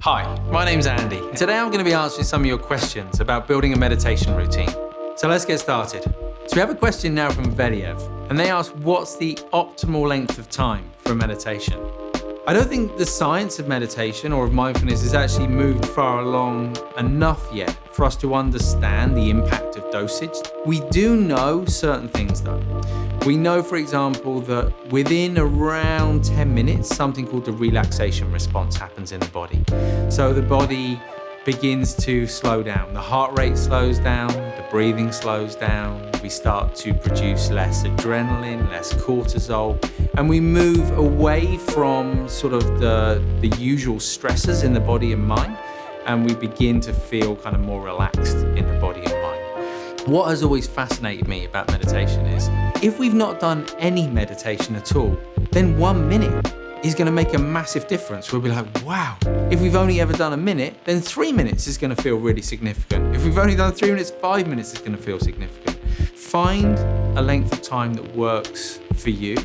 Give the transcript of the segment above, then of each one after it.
Hi, my name's Andy. Today I'm going to be answering some of your questions about building a meditation routine. So let's get started. So we have a question now from Veliev, and they ask, what's the optimal length of time for meditation? I don't think the science of meditation or of mindfulness has actually moved far along enough yet for us to understand the impact of dosage. We do know certain things though. We know, for example, that within around 10 minutes, something called the relaxation response happens in the body. So the body begins to slow down. The heart rate slows down, the breathing slows down, we start to produce less adrenaline, less cortisol, and we move away from sort of the usual stressors in the body and mind, and we begin to feel kind of more relaxed in the body and mind. What has always fascinated me about meditation is, if we've not done any meditation at all, then 1 minute is going to make a massive difference. We'll be like, wow. If we've only ever done a minute, then 3 minutes is going to feel really significant. If we've only done 3 minutes, 5 minutes is going to feel significant. Find a length of time that works for you,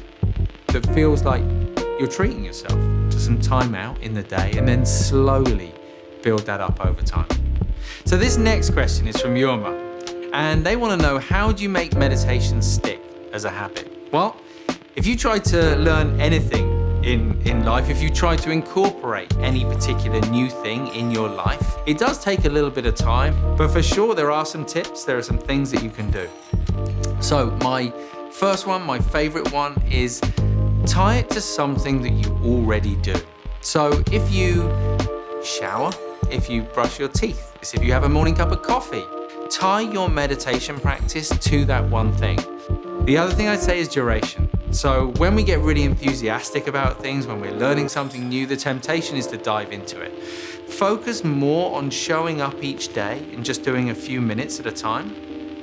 that feels like you're treating yourself to some time out in the day, and then slowly build that up over time. So this next question is from Yurma, and they want to know, how do you make meditation stick as a habit? Well, if you try to learn anything in life, if you try to incorporate any particular new thing in your life, it does take a little bit of time, but for sure there are some tips, there are some things that you can do. So my first one, my favorite one, is tie it to something that you already do. So if you shower, if you brush your teeth, if you have a morning cup of coffee, tie your meditation practice to that one thing. The other thing I'd say is duration. So when we get really enthusiastic about things, when we're learning something new, the temptation is to dive into it. Focus more on showing up each day and just doing a few minutes at a time.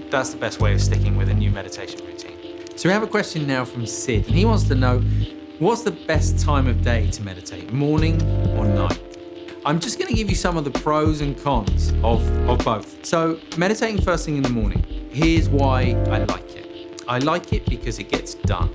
That's the best way of sticking with a new meditation routine. So we have a question now from Sid, and he wants to know, what's the best time of day to meditate, morning or night? I'm just going to give you some of the pros and cons of both. So meditating first thing in the morning, here's why I like it. I like it because it gets done.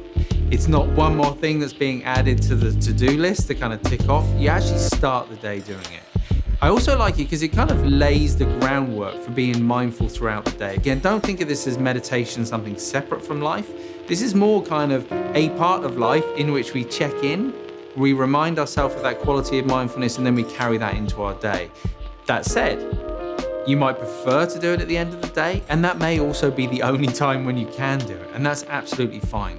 It's not one more thing that's being added to the to-do list to kind of tick off. You actually start the day doing it. I also like it because it kind of lays the groundwork for being mindful throughout the day. Again, don't think of this as meditation, something separate from life. This is more kind of a part of life in which we check in, we remind ourselves of that quality of mindfulness, and then we carry that into our day. That said, you might prefer to do it at the end of the day, and that may also be the only time when you can do it, and that's absolutely fine.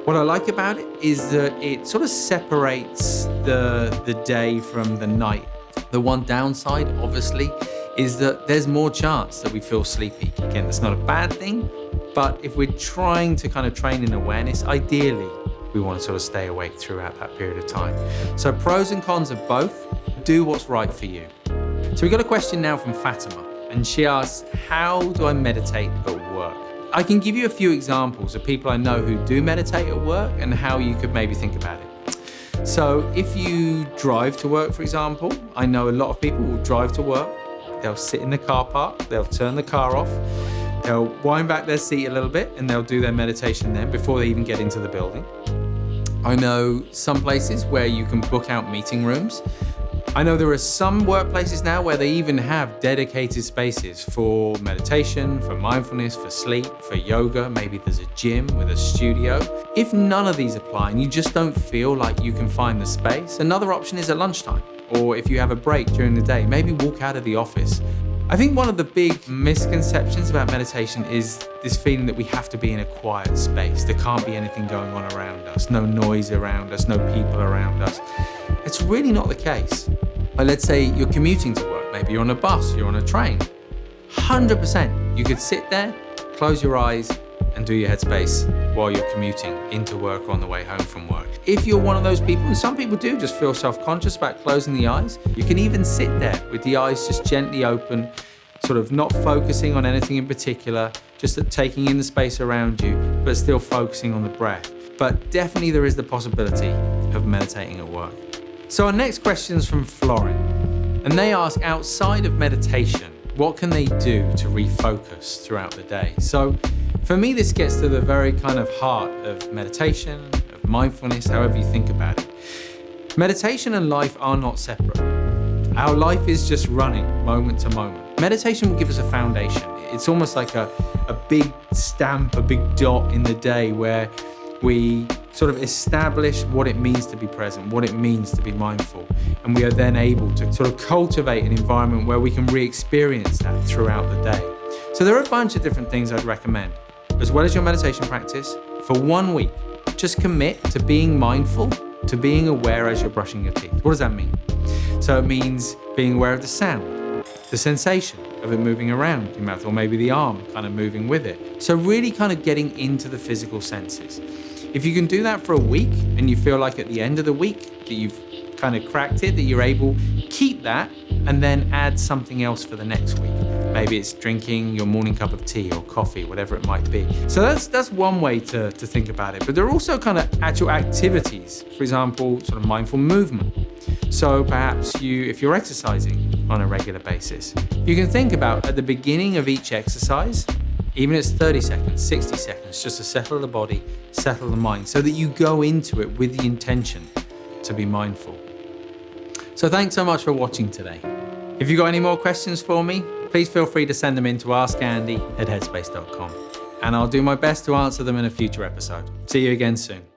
What I like about it is that it sort of separates the day from the night. The one downside, obviously, is that there's more chance that we feel sleepy. Again, that's not a bad thing, but if we're trying to kind of train in awareness, ideally, we want to sort of stay awake throughout that period of time. So pros and cons of both. Do what's right for you. So we got a question now from Fatima, and she asks, how do I meditate at work? I can give you a few examples of people I know who do meditate at work and how you could maybe think about it. So if you drive to work, for example, I know a lot of people will drive to work, they'll sit in the car park, they'll turn the car off, they'll wind back their seat a little bit, and they'll do their meditation then before they even get into the building. I know some places where you can book out meeting rooms. I know there are some workplaces now where they even have dedicated spaces for meditation, for mindfulness, for sleep, for yoga. Maybe there's a gym with a studio. If none of these apply and you just don't feel like you can find the space, another option is at lunchtime. Or if you have a break during the day, maybe walk out of the office. I think one of the big misconceptions about meditation is this feeling that we have to be in a quiet space. There can't be anything going on around us, no noise around us, no people around us. It's really not the case. Let's say you're commuting to work, maybe you're on a bus, you're on a train. 100%, you could sit there, close your eyes, and do your Headspace while you're commuting into work or on the way home from work. If you're one of those people, and some people do just feel self-conscious about closing the eyes, you can even sit there with the eyes just gently open, sort of not focusing on anything in particular, just taking in the space around you, but still focusing on the breath. But definitely there is the possibility of meditating at work. So our next question is from Florin, and they ask, outside of meditation, what can they do to refocus throughout the day? So for me, this gets to the very kind of heart of meditation, of mindfulness, however you think about it. Meditation and life are not separate. Our life is just running moment to moment. Meditation will give us a foundation. It's almost like a big stamp, a big dot in the day where we sort of establish what it means to be present, what it means to be mindful. And we are then able to sort of cultivate an environment where we can re-experience that throughout the day. So there are a bunch of different things I'd recommend. As well as your meditation practice, for 1 week, just commit to being mindful, to being aware as you're brushing your teeth. What does that mean? So it means being aware of the sound, the sensation of it moving around your mouth, or maybe the arm kind of moving with it. So really kind of getting into the physical senses. If you can do that for a week and you feel like at the end of the week that you've kind of cracked it, that you're able, keep that and then add something else for the next week. Maybe it's drinking your morning cup of tea or coffee, whatever it might be. So that's one way to think about it. But there are also kind of actual activities, for example, sort of mindful movement. So perhaps if you're exercising on a regular basis, you can think about at the beginning of each exercise, even if it's 30 seconds, 60 seconds, just to settle the body, settle the mind, so that you go into it with the intention to be mindful. So thanks so much for watching today. If you've got any more questions for me, please feel free to send them in to askandy@headspace.com. And I'll do my best to answer them in a future episode. See you again soon.